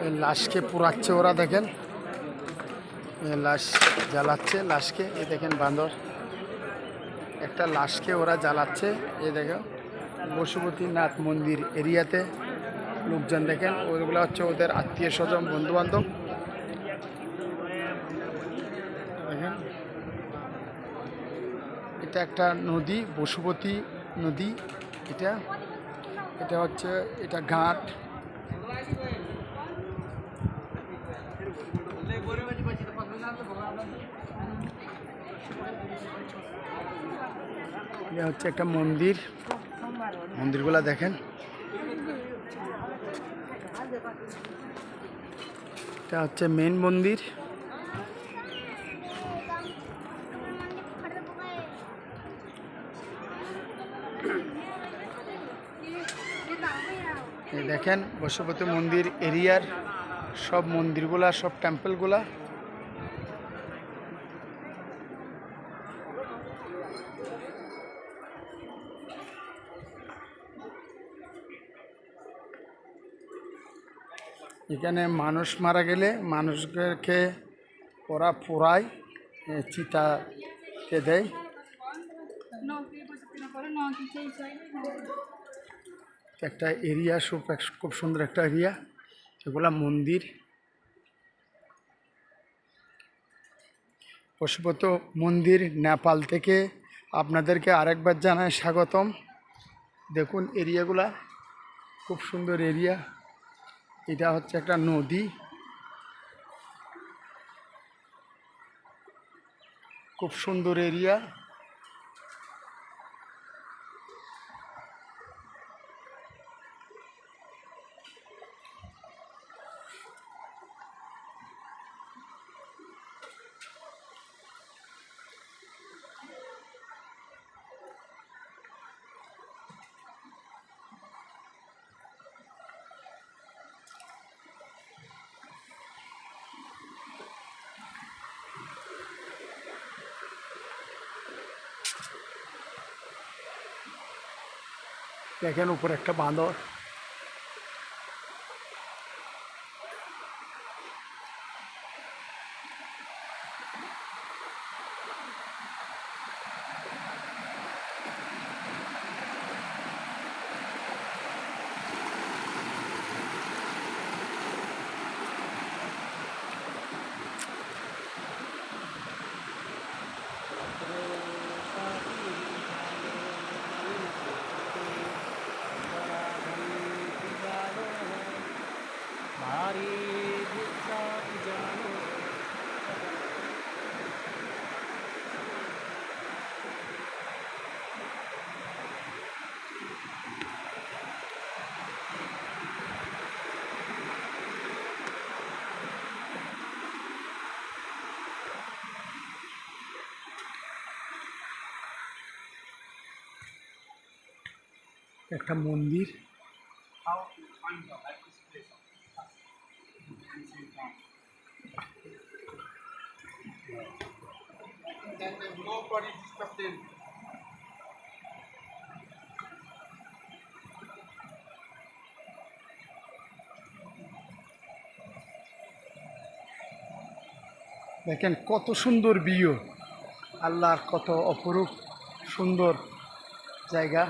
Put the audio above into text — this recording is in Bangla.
এই লাশকে পোড়াচ্ছে ওরা, দেখেন লাশ জ্বালাচ্ছে লাশকে। এই দেখেন বান্দর একটা লাশকে ওরা জ্বালাচ্ছে। এই দেখো পশুপতিনাথ মন্দির এরিয়াতে লোকজন, দেখেন ওইগুলো হচ্ছে ওদের আত্মীয় স্বজন বন্ধু বান্ধব। দেখেন এটা একটা নদী, পশুপতি নদী। এটা এটা হচ্ছে এটা ঘাট। এটা হচ্ছে একটা মন্দির, মন্দিরগুলা দেখেন। এটা হচ্ছে মেন মন্দির। এই দেখেন পশুপতি মন্দির এরিয়ার সব মন্দিরগুলা, সব টেম্পলগুলা। এখানে মানুষ মারা গেলে মানুষকে ওরা পোড়ায়, চিতাতে দেয়। একটা এরিয়া, খুব সুন্দর একটা এরিয়া। এগুলা মন্দির। পশুপতি মন্দির নেপাল থেকে আপনাদেরকে আরেকবার জানাই স্বাগতম। দেখুন এরিয়াগুলা খুব সুন্দর এরিয়া। এটা হচ্ছে একটা নদী, খুব সুন্দর এরিয়া। দেখেন উপরে একটা বাঁদর। একটা মন্দির। দেখেন কত সুন্দর ভিউ, আল্লাহর কত অপরূপ সুন্দর জায়গা।